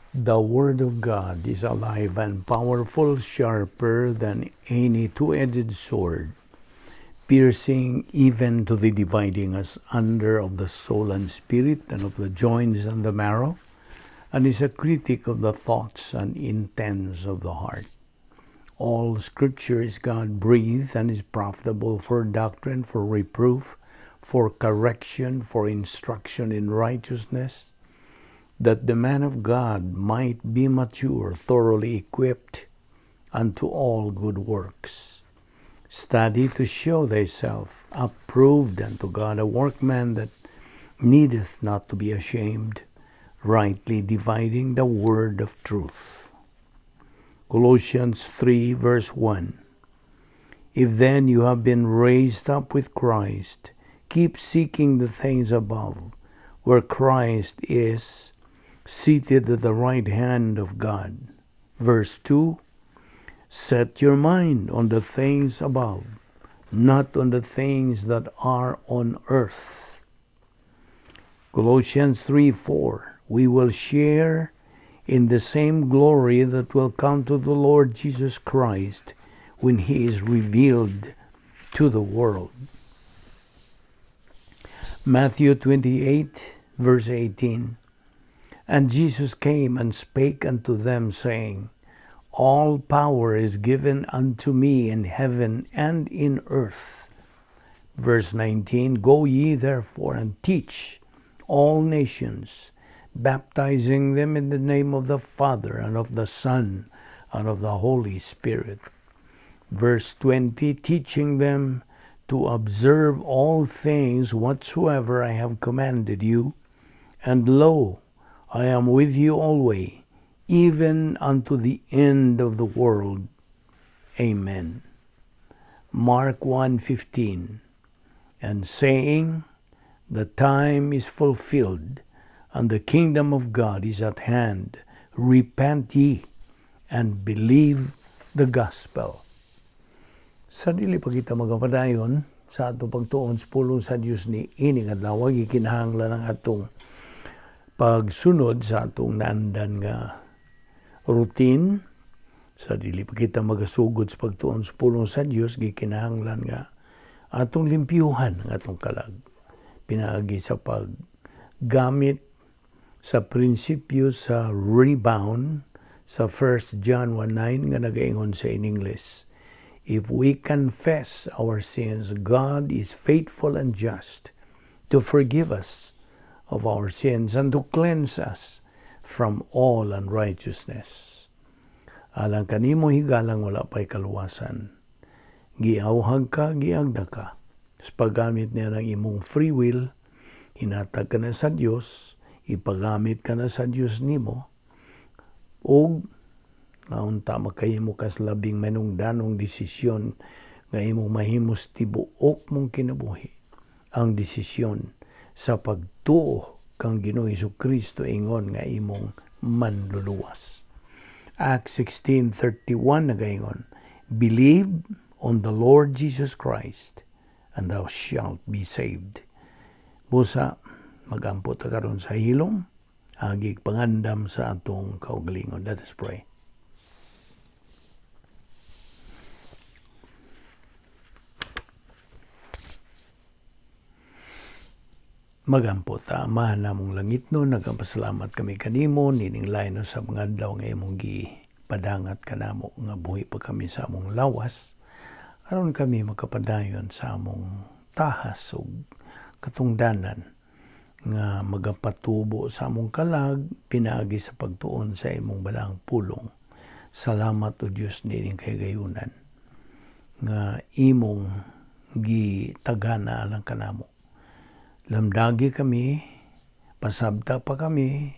The Word of God is alive and powerful, sharper than any two-edged sword, piercing even to the dividing asunder of the soul and spirit, and of the joints and the marrow, and is a critic of the thoughts and intents of the heart. All Scripture is God-breathed and is profitable for doctrine, for reproof, for correction, for instruction in righteousness, that the man of God might be mature, thoroughly equipped unto all good works. Study to show thyself approved unto God, a workman that needeth not to be ashamed, rightly dividing the word of truth. Colossians 3 verse 1. If then you have been raised up with Christ, keep seeking the things above, where Christ is seated at the right hand of God. Verse 2, set your mind on the things above, not on the things that are on earth. Colossians 3:4, we will share in the same glory that will come to the Lord Jesus Christ when He is revealed to the world. Matthew 28 verse 18, and Jesus came and spake unto them, saying, all power is given unto me in heaven and in earth. Verse 19, go ye therefore and teach all nations, baptizing them in the name of the Father and of the Son and of the Holy Spirit. Verse 20, teaching them to observe all things whatsoever I have commanded you, and lo, I am with you always, even unto the end of the world. Amen. Mark 1:15, and saying, the time is fulfilled, and the kingdom of God is at hand. Repent ye, and believe the gospel. Sa dili pa kita magapadayon, sa atong pagtuon sa pulong sa Dios ni ining adlaw, gikinahanglan ang atong pagsunod sa atong naandan nga routine. Sa dili pa kita magasugod sa pagtuon sa pulong sa Dios, gikinahanglan nga atong limpyuhan ang atong kalag. Pinaagi sa paggamit sa prinsipyo sa rebound sa 1 John 1:9 nga nagaingon sa in English, if we confess our sins, God is faithful and just to forgive us of our sins and to cleanse us from all unrighteousness. Alang kanimo higalang wala pa'y kaluwasan. Giawhag ka, giagda ka. Sa paggamit niya ng imong free will, hinatag ka na sa Diyos, ipagamit ka na sa Diyos nimo, o naunta makahimo kas labing manungdanong desisyon nga imong mahimos tibuok mong kinabuhi. Ang desisyon sa pagtuo kang Ginoong Hesukristo ingon nga imong manluluwas. Acts 16:31 nagaingon, believe on the Lord Jesus Christ and thou shalt be saved. Busa, magampot karon sa hilom, agig pangandam sa atong kaugalingon. Let us pray. Magampot, Amahan namong langit no, nagapasalamat kami kanimo, nining lain no sa mga adlaw nga imong gipadangat kanamo nga buhi pa kami sa among lawas, aron kami makapadayon sa among tahas ug katungdanan nga magapatubo sa among kalag, pinaagi sa pagtuon sa imong balang pulong. Salamat o Diyos nining kaygayunan nga imong gitagana alang kanamo. Lamdagi kami, pasabta pa kami,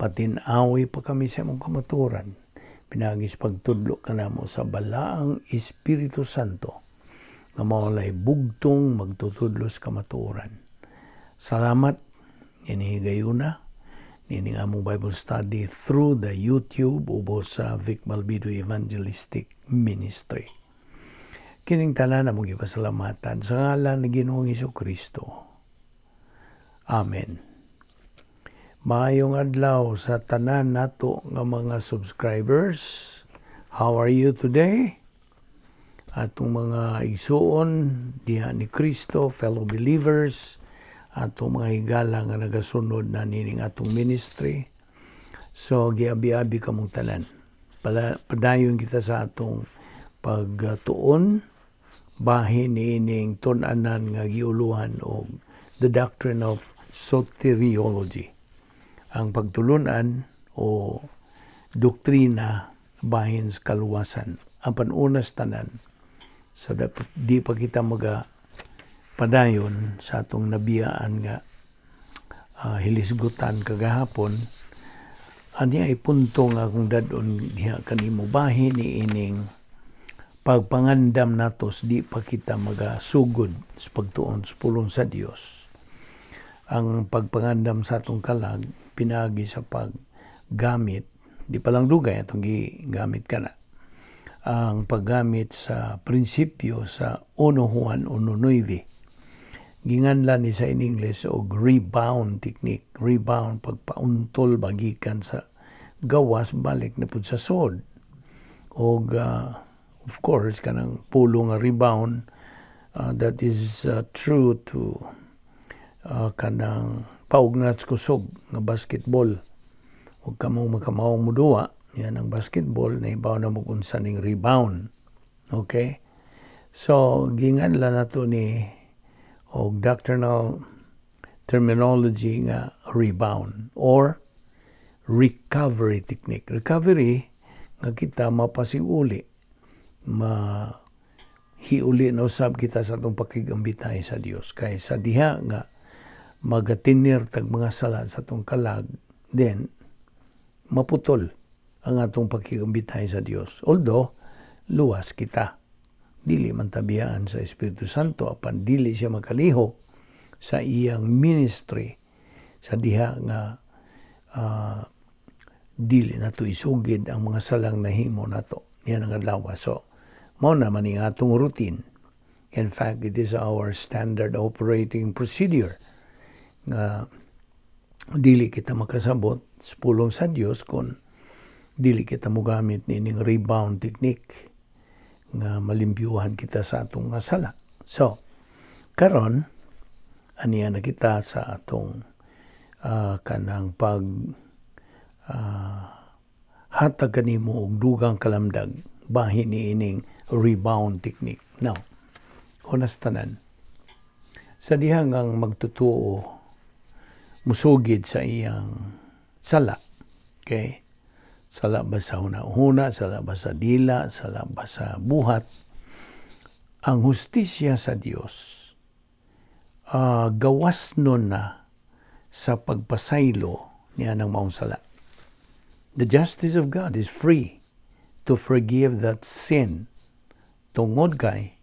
patinawi pa kami sa imong kamaturan. Pinagis pagtudlo ka namo sa balaang Espiritu Santo nga maulay bugtong magtutudlos kamaturan. Salamat, inihigayuna, nining among Bible study through the YouTube ubo sa Vic Balbido Evangelistic Ministry. Kining tanan among ipasalamatan sa ngalan ni Ginoong Hesukristo. Amen. Maayong adlaw sa tanan nato nga mga subscribers. How are you today? Atong mga igsuon diha ni Kristo, fellow believers, atong mga higala nga nagasunod na nining atong ministry. So giabi-abi kamong tanan. Padayon kita sa atong pagtuon bahin niining tun-anan nga giuluhan og the Doctrine of Soteriology. Ang pagtulunan o doktrina bahin sa kaluwasan. Ang panunas tanan. So di pa kita padayon sa atong nabiyaan nga hilisgutan kagahapon. Ani ay punto nga kung dadon diha kanimo bahin niining pagpangandam natos di pa kita magasugod sa pagtuon sa pulong sa Dios. Ang pagpangandam sa atong kalag pinagi sa paggamit, di pa lang dugay atong gigamit kana. Ang paggamit sa prinsipyo sa 1 Juan 1:9. Ginganlan ni sa in English og rebound technique. Rebound, pagpauntol bagikan sa gawas balik na pud sa sod. Og of course kanang pulong nga rebound that is true to kanang paugnats kusog nga basketball. Ug kamong makamawang muduwa, yan ang basketball na ibaw na mo unsa ning rebound. Okay? So ginganlan nato ni og doctrinal terminology nga rebound or recovery technique. Recovery nga kita mapasiuli, hiuli na usab kita sa atong pakigambitay sa Dios. Kay sa diha nga magatinir tag mga sala sa atong kalag, then maputol ang atong pakigambitay sa Dios. Although luwas kita, dili man tabiyaan sa Espiritu Santo apan dili siya makalihok sa iyang ministry sa diha nga dili nato isugid ang mga salang nahimo nato. Yan ang adlaw. So mao naman ang atong routine. In fact, it is our standard operating procedure nga dili kita makasabot sa pulong sa Dios kung dili kita mogamit nining rebound technique nga malimpyuhan kita sa atong nga sala. So karon aniya na kita sa atong kanang pag hatag kanimo og dugang kalamdag bahin niining rebound technique. Now, unas tanan, sa dihang ang magtutuo musugid sa iyang sala. Okay? Sala ba sa hunahuna, sala ba sa dila, sala ba sa buhat. Ang hustisya sa Dios gawas nun na sa pagpasaylo niya ng maong sala. The justice of God is free to forgive that sin. Tungod kay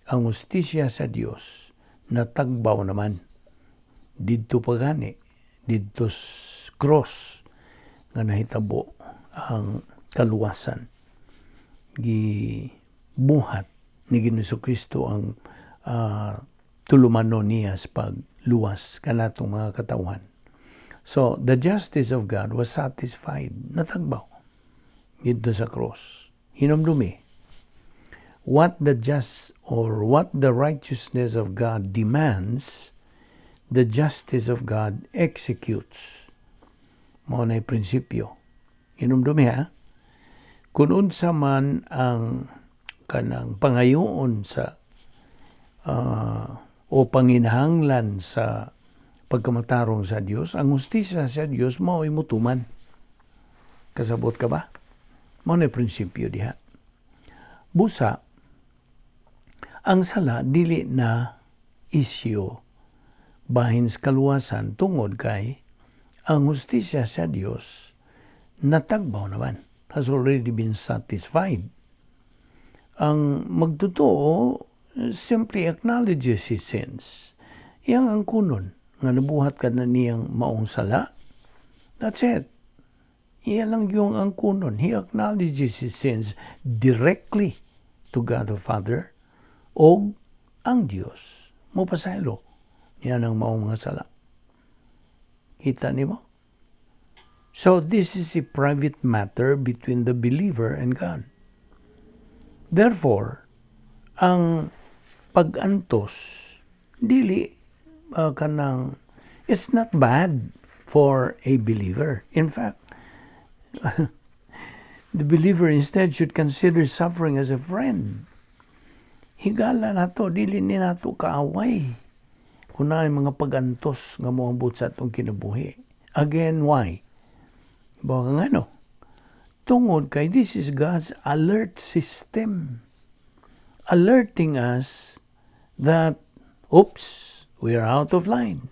ang hustisya sa Dios natagbaw naman didto pagani, didto cross nga nahitabo ang kaluwasan. Gibuhat ni Ginoong Kristo ang tulumanon niya sa pagluwas kanatong mga katawhan. So the justice of God was satisfied, natagbaw didto sa cross. Hinumdumi what the righteousness of God demands, the justice of God executes. Mao nay prinsipyo. Hinumdumi ha. Kung unsa man ang kanang pangayoon sa o panginahanglan sa pagkamatarong sa Dios, ang hustisya sa Dios mao'y mutuman. Kasabot ka ba? Mao nay prinsipyo diha. Busa, ang sala dili na isyu bahin sa kaluwasan tungod kay ang hustisya sa Dios natagbaw naman, has already been satisfied. Ang magtotoo simply acknowledges his sins. Iyang ang kunon nga nabuhat ka na niyang maong sala. That's it. Iya lang yung ang kunon. He acknowledges his sins directly to God the Father o ang Diyos. Mupasaylo. Yan ang maong nga sala. Kita ni mo? So this is a private matter between the believer and God. Therefore, ang pag-antos dili kanang it's not bad for a believer. In fact, the believer instead should consider suffering as a friend. Higala nato, dili ni nato kaaway. Kunay mga pag-antos nga moabot sa atong kinabuhi. Again, why? Baka nga no? Tungod kay this is God's alert system. Alerting us that, oops, we are out of line.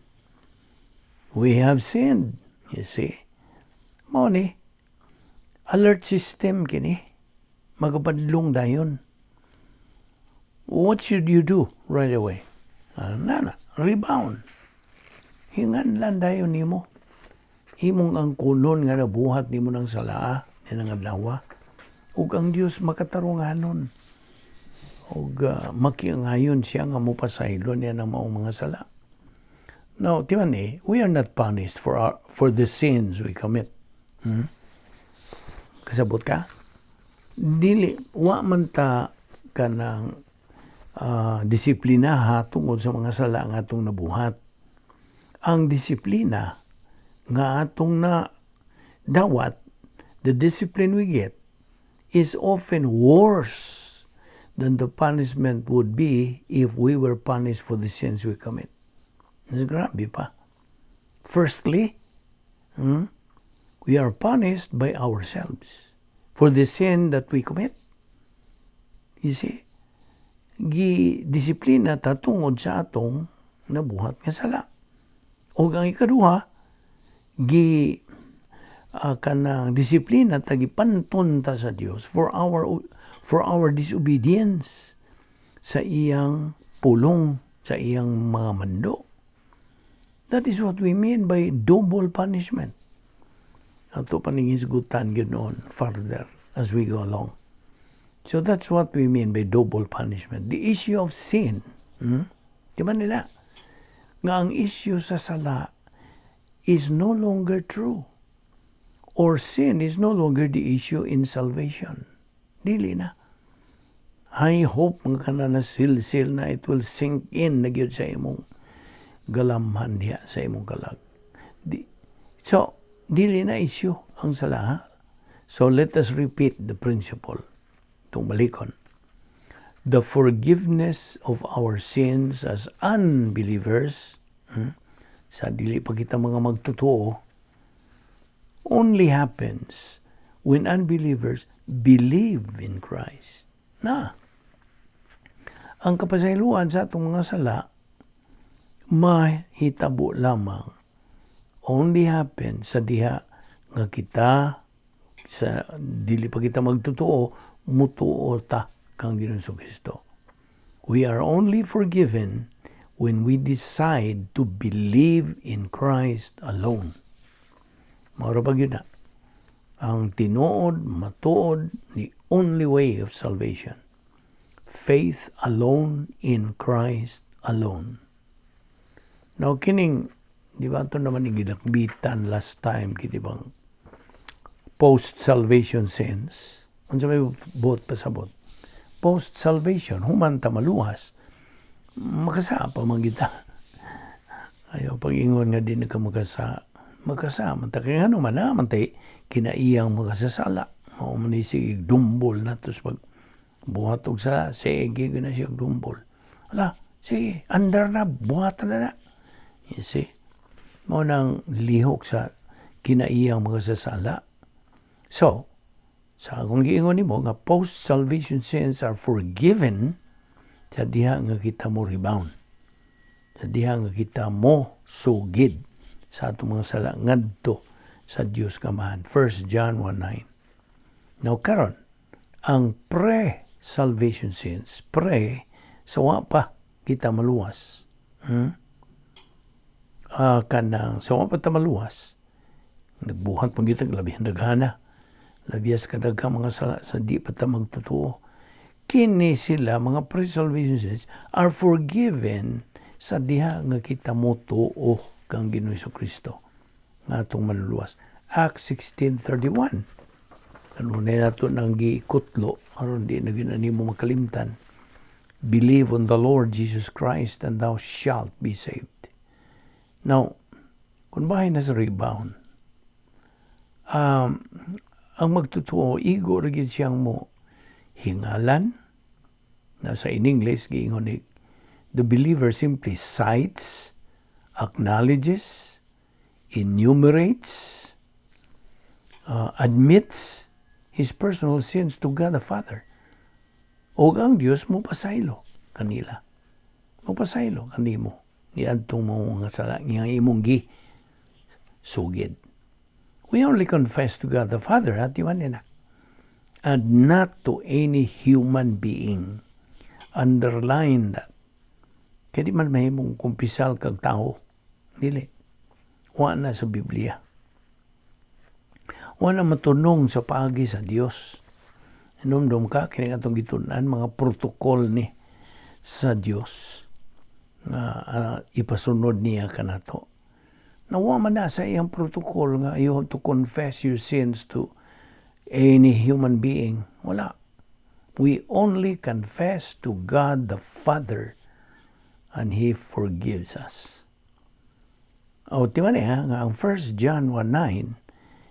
We have sinned, you see. Mo ni, alert system kini. Magapadlong dayon. What should you do right away? Rebound. Hingan lang dayon nimo. Imong ang kunon nga nabuhat nimo ng sala, ng adlaw. Ug ang Dios makatarunganon. Ug makiangayon siya nga mopasaylo niya ng maong mga sala. Now, timan we are not punished for the sins we commit. Kasabot ka? Dili, wa man ta kanang disiplina tungod sa mga sala nga atong nabuhat. Ang disiplina nga atong na dawat, the discipline we get is often worse than the punishment would be if we were punished for the sins we commit. Mas grabe pa. Firstly, we are punished by ourselves for the sin that we commit. You see, disiplina ta tungod sa atong nabuhat nga sala. O ang ikaduha, kanang disiplina ta gipanton ta sa Dios for our disobedience sa iyang pulong, sa iyang mga mando. That is what we mean by double punishment. Ato paningisgutan ginoon further as we go along. So that's what we mean by double punishment. The issue of sin, di ba nila? Nga ang issue sa sala is no longer true. Or sin is no longer the issue in salvation. Dili na. I hope mga kana na silsil na it will sink in na gyud sa imong galamhan diha sa imong kalag. So, dili na issue ang sala. So let us repeat the principle. Itong balikon. The forgiveness of our sins as unbelievers, sa dili pa kita mga magtotoo, only happens when unbelievers believe in Christ. Ang kapasayloan sa atong mga sala, mahitabo lamang only happens sa diha nga kita sa dili pa kita magtotoo mutuo ta kang Ginoong Kristo. We are only forgiven when we decide to believe in Christ alone. Maura pag yun na. Ang tinuod, matuod, the only way of salvation. Faith alone in Christ alone. Now, kining, di ba ito naman igilakbitan last time, kiti bang post-salvation sins. Ano sa may buot pasabot? Post-salvation, humanta maluhas, makasa pa magita. Ayaw, pag-ingon nga din ka makasama. Kaya ano man naman tayo, kinaiyang makasasala. Maumani sige, dumbol na. Tapos pag buhat og sala, sige, na siya dumbol. Ala, sige, andar na, buhatan na na. You see? Mo nang lihok sa kinaiyang makasasala. So, sa akong giingon nimo nga post-salvation sins are forgiven sa diha nga kita mo rebound. Sa diha nga kita mo sugid sa atong mga sala ngadto sa Dios kamahan. 1 John 1:9. Now karon ang pre-salvation sins, sa wa pa kita maluwas. Kanang sa wa pa ta maluwas. Nagbuhat pag kita labi daghana. Labias kadaghang mga sala sa di pa ta magtotoo. Kini sila mga pre-salvation sins are forgiven sa diha nga kita mo tuo kang Ginoong Kristo nga atong maluluwas. Acts 16:31. Kanunay nato nang giikutlo, aron di na ginanimo makalimtan. Believe on the Lord Jesus Christ and thou shalt be saved. Now, kung bahay na sa rebound, ang magtutuo, igo rin siyang mo hingalan, na sa in English, giingon ni, the believer simply cites, acknowledges, enumerates, admits his personal sins to God the Father. O ang Diyos mo pasaylo kanila. Mo pasaylo kanimo. Ni adtong mo nga sala nga imong gi sugid. We only confess to God the Father at na, and not to any human being. Underline that. Kaya di man mahimong kumpisal kag tao. Dili. Wa na sa Biblia. Wa na matunong sa paagi sa Dios. Inumdum ka, kini atong gitunan, mga protokol ni sa Dios na ipasunod niya kanato. Nawa man na sa iyang protocol nga you have to confess your sins to any human being. Wala. We only confess to God the Father and He forgives us. O, timan nga ang 1 John 1:9,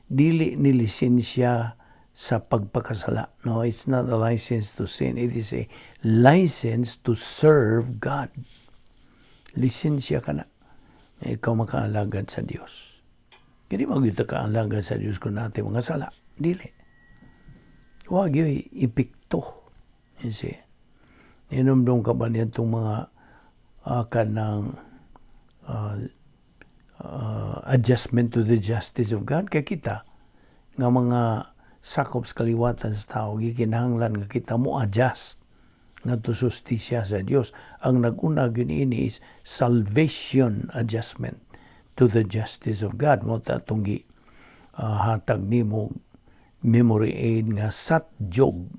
dili ni lisensya sa pagpakasala. No, it's not a license to sin. It is a license to serve God. Lisensya ka na. Ikaw makaalagad sa Diyos. Hindi mag-ita kaalagad sa Diyos kung natin mga sala. Dili. Huwag yun ipikto. You see. Inumdong ka ba niya itong mga kanang adjustment to the justice of God? Kaya kita, nga mga sakop sa kaliwatan sa tao, gikinahanglan nga kita mo adjust nga to justisya sa Dios. Ang nag-una gyud ini is salvation adjustment to the justice of God. Mo ta tong hatag nimo memory aid nga satjog.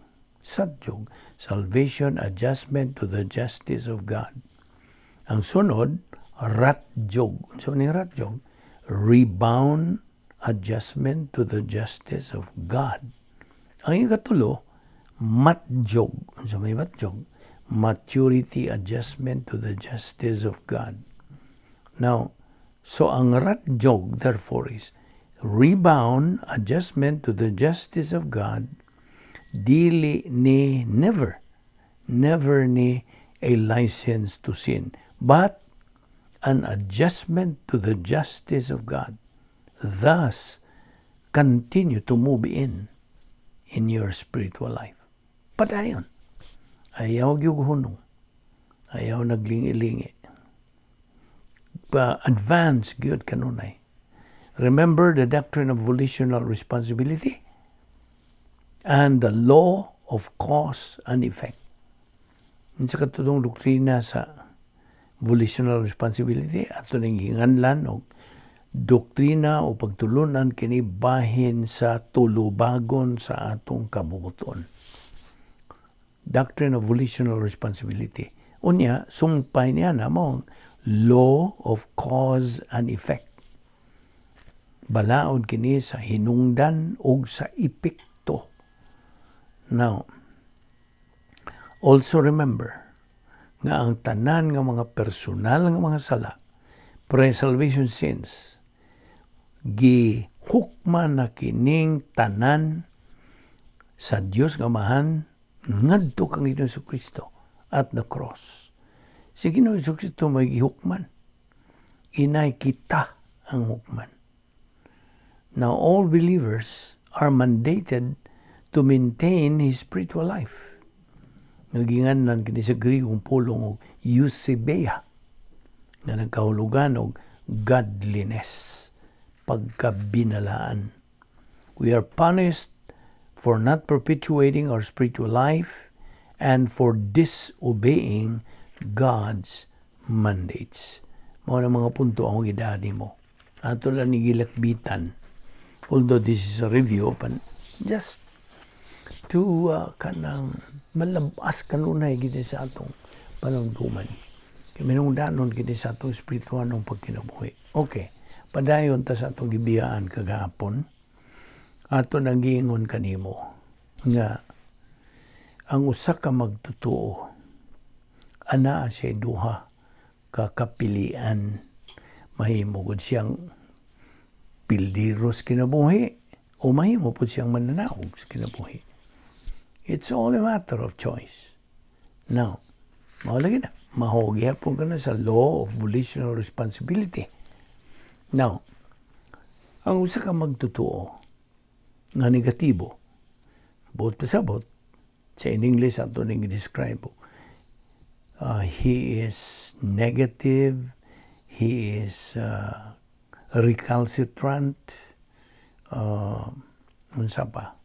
Salvation adjustment to the justice of God. Ang sunod, ratjog. So ni ratjog, rebound adjustment to the justice of God. Ang ikatulo, matjog. So may matjog. Maturity adjustment to the justice of God. Now, so ang ratjog therefore is rebound adjustment to the justice of God, dili ni never ni a license to sin, but an adjustment to the justice of God. Thus, continue to move in your spiritual life. Padayon. Ayaw gyughunong. Ayaw naglingi-lingi. Advance gyud kanunay. Remember the doctrine of volitional responsibility and the law of cause and effect. Sa katutong doktrina sa volitional responsibility, ato ning hinganlan og doktrina o pagtulunan kini bahin sa tulubagon sa atong kabubuton. Doctrine of volitional responsibility. Unya, sumpay niya na mo law of cause and effect. Balaod kini sa hinungdan o sa epekto. Now, also remember nga ang tanan nga mga personal nga mga sala, pre-salvation sins, gihukman na kining tanan sa Dios nga Amahan ngadto kang Ginoong Jesucristo at the cross. Si Ginoong Jesucristo may gihukman. Inay kita ang hukman. Now all believers are mandated to maintain his spiritual life. Naginganan kini sa Griegong pulong og eusebia nga nagkahulugan og godliness, pagkabinalaan. We are punished for not perpetuating our spiritual life and for disobeying God's mandates. Mao na mga punto ang gidani mo. Ato lang ni gilakbitan. Although this is a review, but just to kanang malabas kanunay gid sa atong panungduman. Kay minungdanon gid sa atong espiritual ng pagkinabuhi. Okay. Padayon ta sa atong gibiyaan kagahapon, ato nang giingon kanimo nga ang usa ka magtotoo ana siya duha ka kapilian, mahimo gud siyang pildiros kinabuhi o mahimo pud siyang mananaog sa kinabuhi. It's all a matter of choice. Now, mao lagi na mahugi hapon ka na sa law of volitional responsibility. Now, ang usa ka magtotoo nga negatibo, buot pasabot, sa in English ato ning describe, he is negative, he is recalcitrant, unsa pa,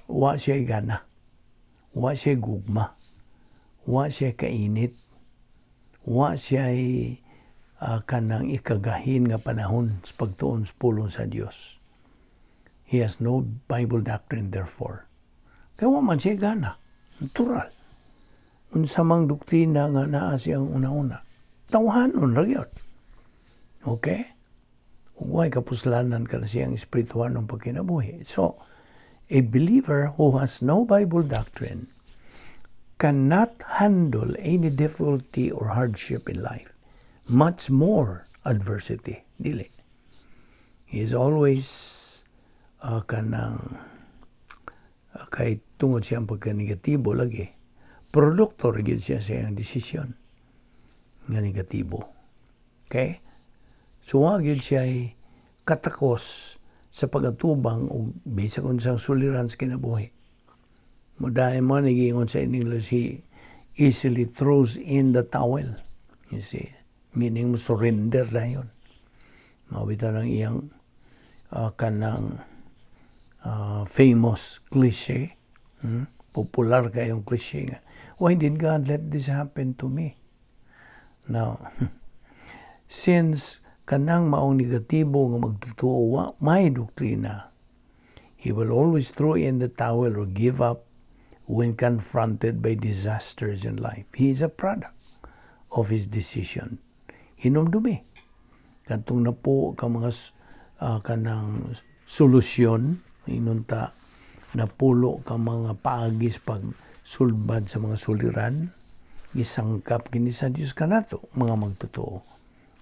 wa siya gana, wa siya gugma, wa siya kainit, wa siya kanang ikagahin nga panahon sa pagtuon sa pulong sa Dios. He has no Bible doctrine therefore. Kaya wa man siya gana, natural. Unsa mang doktrina nga naa siyang una-una, tawhanon ra gyud. Okay? Huwag kapuslanan ka na siyang espirituhan ng pagkinabuhi. So, a believer who has no Bible doctrine cannot handle any difficulty or hardship in life. Much more adversity. Dili. He is always kahit tungod siyang pagka-negatibo lagi, produkto rin siya sa iyang desisyon nga negatibo. Okay? So, wag yun siya ay katakos sa pagatubang o bisa kung siyang suliran sa kinabuhi. Dahil mo nagiingon sa English, he easily throws in the towel. You see? Meaning surrender na yun. Mawita ng iyang famous cliche. Popular kayong cliche nga. Why did God let this happen to me? Now, since kanang maong negatibo nga magtutuo may doktrina, he will always throw in the towel or give up when confronted by disasters in life. He is a product of his decision. Hinumdumi. Katong na po ka mga kanang solusyon, inunta napulo ka mga paagis pag sulbad sa mga suliran, gisangkap kini sa Dios kanato, mga magtotoo.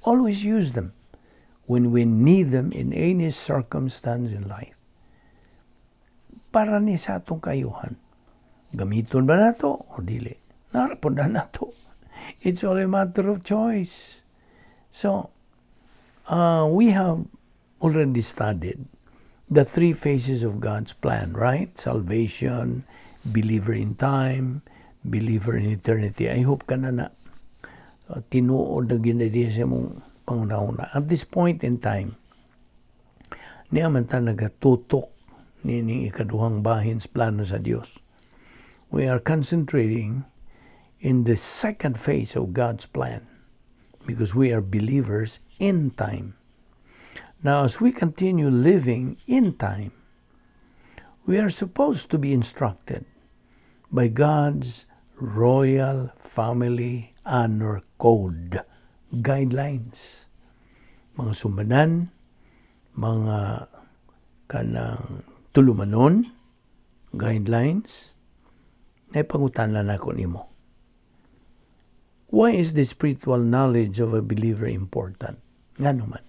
Always use them when we need them in any circumstance in life. Para ni sa atong kayuhan. Gamiton ba nato o dili? Narapod na nato. It's all a matter of choice. So, we have already studied the three phases of God's plan, right? Salvation, believer in time, believer in eternity. I hope ka na tinuod na ginadiya sa mong pangunahuna. At this point in time, niya man ta nagatutok nining ikaduhang bahin sa plano sa Dios. We are concentrating in the second phase of God's plan because we are believers in time. Now, as we continue living in time, we are supposed to be instructed by God's royal family honor code, guidelines, mga sumbanan, mga kanang tulumanon, guidelines, na ipangutanan ako nimo. Why is the spiritual knowledge of a believer important? Nga naman.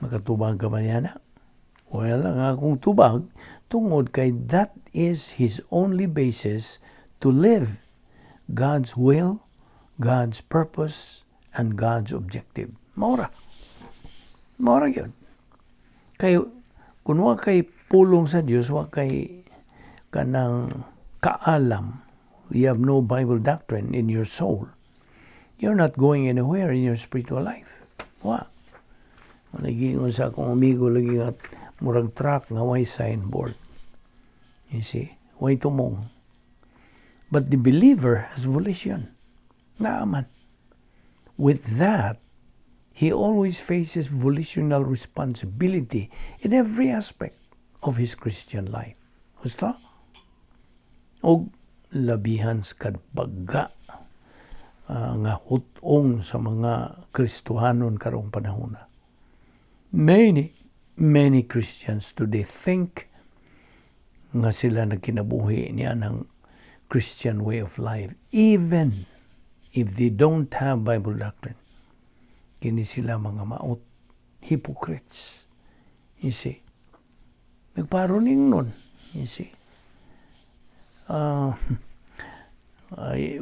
Makatubag ka ba yana? Well, ang akong tubag, tungod kay that is his only basis to live God's will, God's purpose, and God's objective. Maura yun. Kay, kung wa kay pulong sa Diyos, wa kay kanang kaalam, you have no Bible doctrine in your soul, you're not going anywhere in your spiritual life. Wa. Nagingon sa akong amigo lagi nga murag truck nga way signboard. You see? Way tumong. But the believer has volition. Naaman. With that, he always faces volitional responsibility in every aspect of his Christian life. Gusto? O labihan sa kadbaga nga hutong sa mga Kristohanon karong panahon. Many Christians today think nga sila nagkinabuhi niya ng Christian way of life, even if they don't have Bible doctrine. Kini sila mga maot, hypocrites. You see? Nagparuning nun. You see?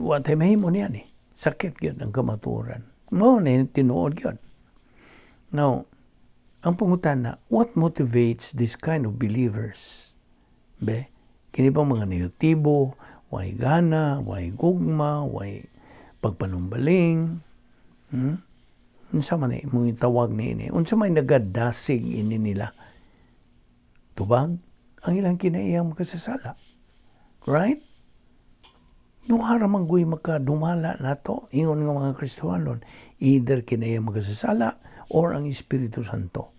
What ay mahimo niyan eh. Sakit yun ang kamaturan. Mo na tinuod yun. Now, ang pangutan na, what motivates this kind of believers? Kini ba mga negatibo, way gana, way gugma, way pagpanumbaling? Unsa man mong tawag ni unsa may nagadasig ini nila? Tubag ang ilang kinaiyang makasasala. Right? Duha ra man guy makadumala nato ingon nga mga Kristohanon, either kinaya magasasala or ang Espiritu Santo.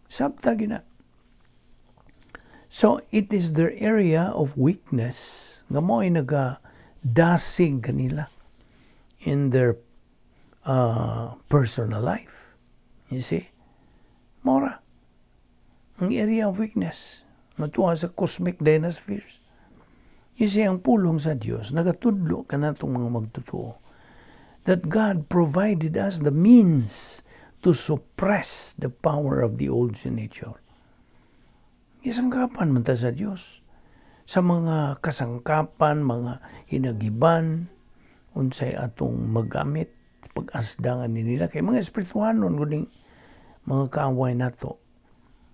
Sabta gina. So it is their area of weakness nga mo ay nagadasig kanila in their personal life. You see? Mora. Ang area of weakness. Matuwa sa cosmic dynaspheres. You see, ang pulong sa Diyos, nagatudlo ka na itong mga magtotoo, that God provided us the means to suppress the power of the old sin nature. Isangkapan man ta sa Diyos. Sa mga kasangkapan, mga hinagiban, unsay atong magamit, pag-asdangan nila, kay mga espirituhanon, kuning mga kaaway nato.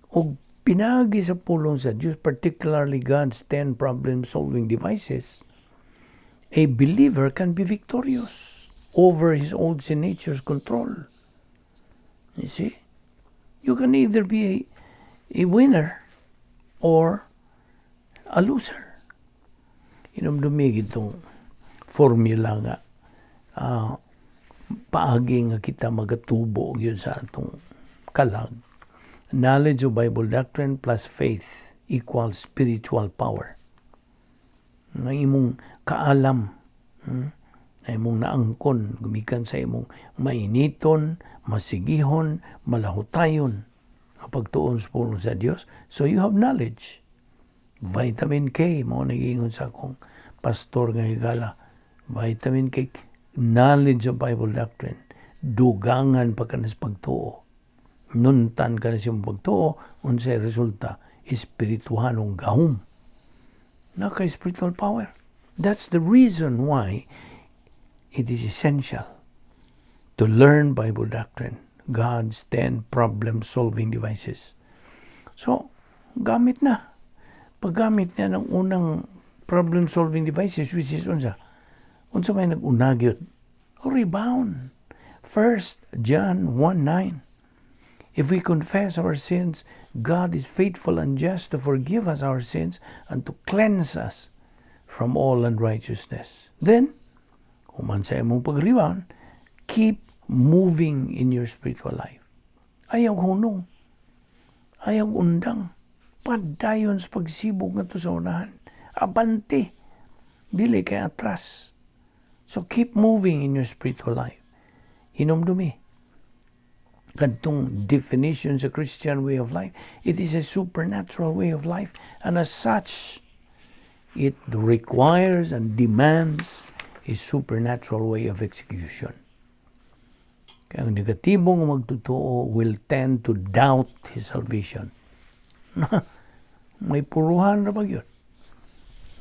O pinagi sa pulong sa Diyos, particularly God's 10 problem-solving devices, a believer can be victorious over his old sin nature's control. You see? You can either be a winner or a loser. Inumdumig itong formula nga paagi nga kita magatubo yun sa atong kalag. Knowledge of Bible doctrine plus faith equals spiritual power. Nga imong kaalam, na imong naangkon, gumikan sa imong mainiton, masigihon, malahutayon, pagtuon sa pulong sa Dios. So you have knowledge. Vitamin K, mo nag-iingon sa akong pastor nga higala. Vitamin K, knowledge of Bible doctrine. Dugangan pagkanas pagtuo. Nuntan ka na siyang pagtuo, unsay resulta, espirituhanong gahom. Naka-spiritual power. That's the reason why it is essential to learn Bible doctrine, God's 10 problem-solving devices. So, gamit na. Paggamit niya ng unang problem-solving devices, which is unsa may nag-unagyod, rebound. 1 John 1:9. If we confess our sins, God is faithful and just to forgive us our sins and to cleanse us from all unrighteousness. Then, human sa imong pag-rebound, keep moving in your spiritual life. Ayaw hunong. Ayaw undang. Padayon sa pagsibog nga to sa unahan. Abante. Dili kay atras. So keep moving in your spiritual life. Hinumdumi. Kadtong definition sa Christian way of life, it is a supernatural way of life, and as such, it requires and demands a supernatural way of execution. Kaya ang negatibong magtotoo will tend to doubt his salvation. May puruhan na ba yun?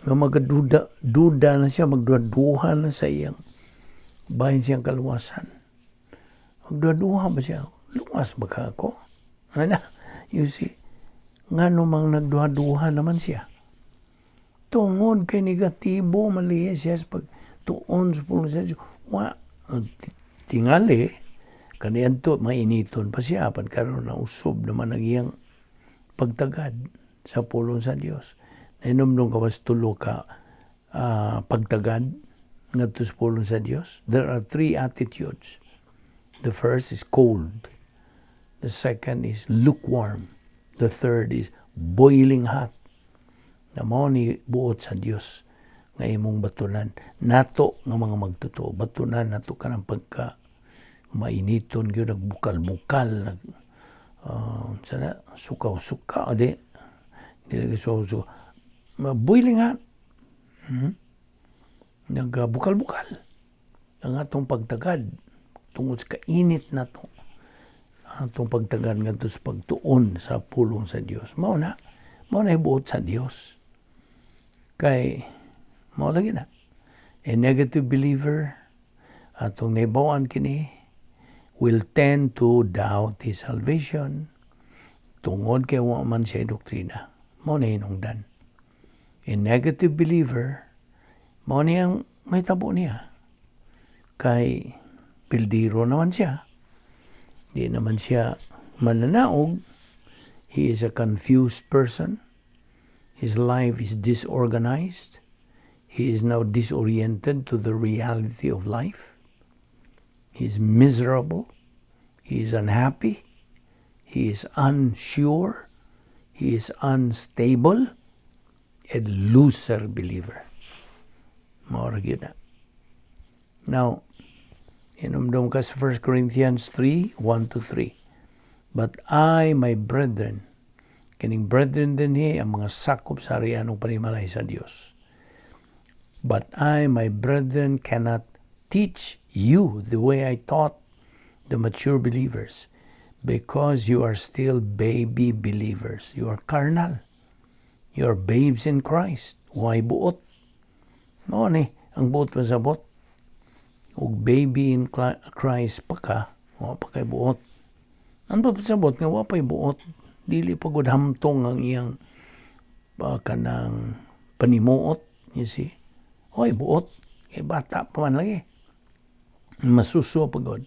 Nga magaduda na siya, magduduha na sa iyang bahin siyang kaluwasan. Magduduha ba siya? Luwas ba ka ako? You see? Nga namang nagduha-duha naman siya. Tungod kay negatibo, maliya siya sa pagtuon sa pulong sa Diyos. Tingali, kaniyan to, mainiton pa siya. Pagkaroon na usob naman ang iyang pagtagad sa pulong sa Diyos. Nainumdong ka was tulo ka pagtagad nga sa pulong sa Diyos. There are 3 attitudes. The first is cold. The second is lukewarm. The third is boiling hot. Na mo ni buot sa Diyos. nga imong batunan. Nato nga mga magtotoo, batunan nato ka ng pagka mainiton gyud, nagbukal-bukal, sana sukaw-suka, di so boiling hot. Nagbukal-bukal ang atong pagtagad tungod sa kainit nato, atong pagtagad ngadto sa pagtuon sa pulong sa Dios. Mao na hibuot sa Dios. Kay mao lagi na a negative believer atong naibawan kini will tend to doubt his salvation tungod kay wa man siya doktrina. Mao na hinungdan. A negative believer, mao niyang may tabo niya. Kay pildiro naman siya. Di naman siya mananaog. He is a confused person. His life is disorganized. He is now disoriented to the reality of life. He is miserable. He is unhappy. He is unsure. He is unstable. A loser believer. Maura gyud na. Now, inumdum ka sa 1 Corinthians 3:1-3. But I, my brethren, kining brethren din ang mga sakop sa arianong panimalay sa Dios. But I, my brethren, cannot teach you the way I taught the mature believers, because you are still baby believers. You are carnal. You are babes in Christ. Why buot? No ni, ang buot masabot. Ug baby in Christ pa ka, wa pa kay buot. Ang pasabot nga wa pay buot, dili pagod hamtong ang iyang kanang panimuot, you see. Hoy buot, kay bata pa man lagi. Masuso pagod.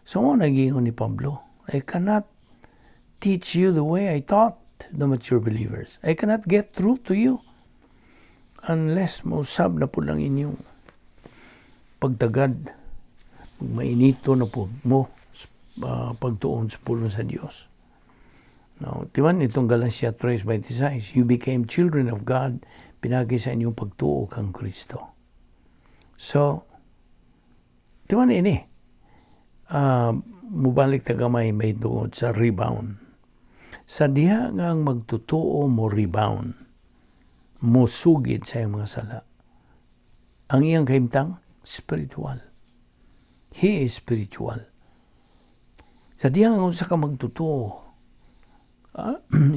So mo nagingon ni Pablo, I cannot teach you the way I taught the mature believers. I cannot get through to you unless mausab na po lang inyong pagtagad, mainito na po mo pagtuon sa pulong sa Dios. Now, timan itong Galatia 3:26, you became children of God, pinagi sa inyong pagtuo kang Kristo. So, timan ini, mubalik tagamay may tungod sa rebound. Sa diha nga ang magtutuo mo rebound, mo sugid sa iyang mga sala. Ang iyang kahimtang, spiritual. He is spiritual. Sa diha nga usa ka magtutuo,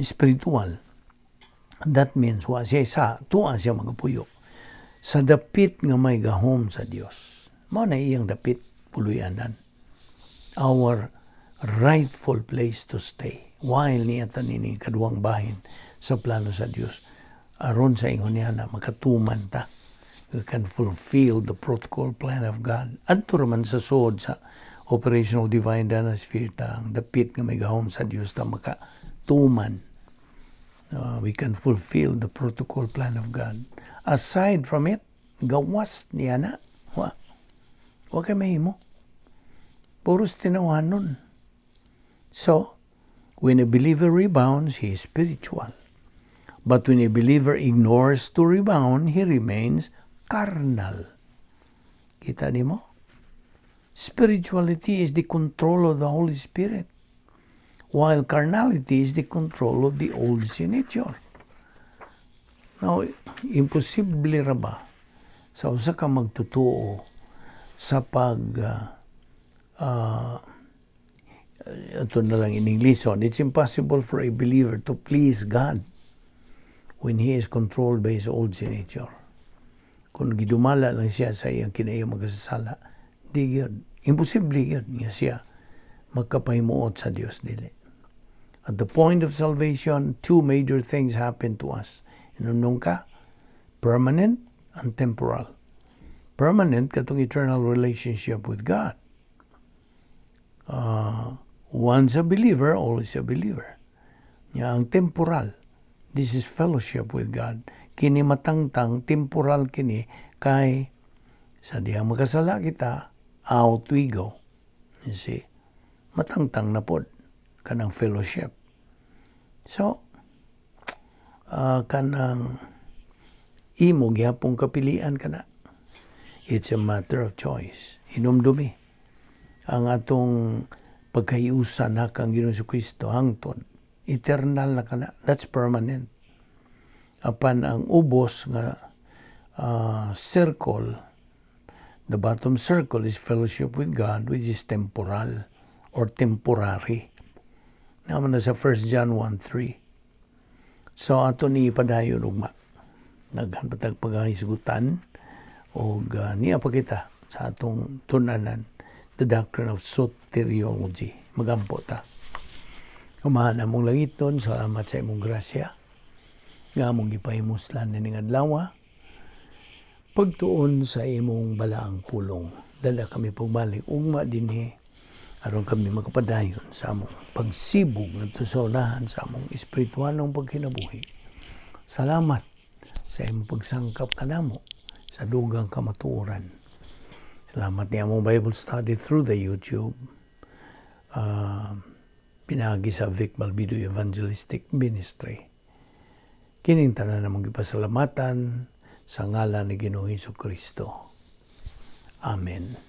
spiritual, that means wa siya sa tuwa siya magapuyo sa dapit nga may gahom sa Dios. Mao na iyang dapit puluyanan. Our rightful place to stay. While niya tanini kaduwang bahin sa plano sa Dios, aron sa ingon niya na makatuman ta, we can fulfill the protocol plan of God. Adto raman sa sod sa operational divine dynasty ta, ang dapit nga may gahom sa Dios ta makatuman. We can fulfill the protocol plan of God. Aside from it, gawas niya na. Wa kay mahimo. Puros tinawanon. So, when a believer rebounds, he is spiritual. But when a believer ignores to rebound, he remains carnal. Kita ni mo? Spirituality is the control of the Holy Spirit, while carnality is the control of the old sin nature. Now, imposible ra ba sa usa ka magtutuo sa ito na lang in English, it's impossible for a believer to please God when he is controlled by his old sin nature. Kung gidumala lang siya sa iyang kinaiya magasasala, di yun. Imposible yun nga siya magkapahimuot sa Diyos dili. At the point of salvation, two major things happen to us. Inunong ka, permanent and temporal. Permanent, katong eternal relationship with God. Once a believer, always a believer. Ang temporal, this is fellowship with God. Kini matangtang, temporal kini, kay sa diyang magkasala kita, out we go. You see, matangtang na pod, kanang fellowship. So, kanang imo gyapong kapilian kana. It's a matter of choice. Hinumdumi ang atong pagkayusan na kang Ginoong Kristo hangtod. Eternal na kana. That's permanent. Apan ang ubos nga circle, the bottom circle is fellowship with God, which is temporal or temporary. Naman na sa 1 John 1:3. So ato ni padayon ugma. Naghanpatag paghisgutan o niya pa kita sa atong tunanan, the Doctrine of Soteriology. Magampo ta. Kumahan among langiton, salamat sa imong grasya. Nga among gipahimuslan ning adlaw. Pagtuon sa imong balaang pulong. Dala kami pagbalik ugma dinhi aron kami makapadayon sa among pagsibog ngadto sa unahan sa among espiritualong pagkinabuhi. Salamat sa imong pagsangkap kanamo sa dugang kamatuoran. Salamat niya among Bible study through the YouTube. Pinagi sa Balbido Evangelistic Ministry. Kining tanan namong gipasalamatan sa ngalan ni Ginoong Hesus Kristo. Amen.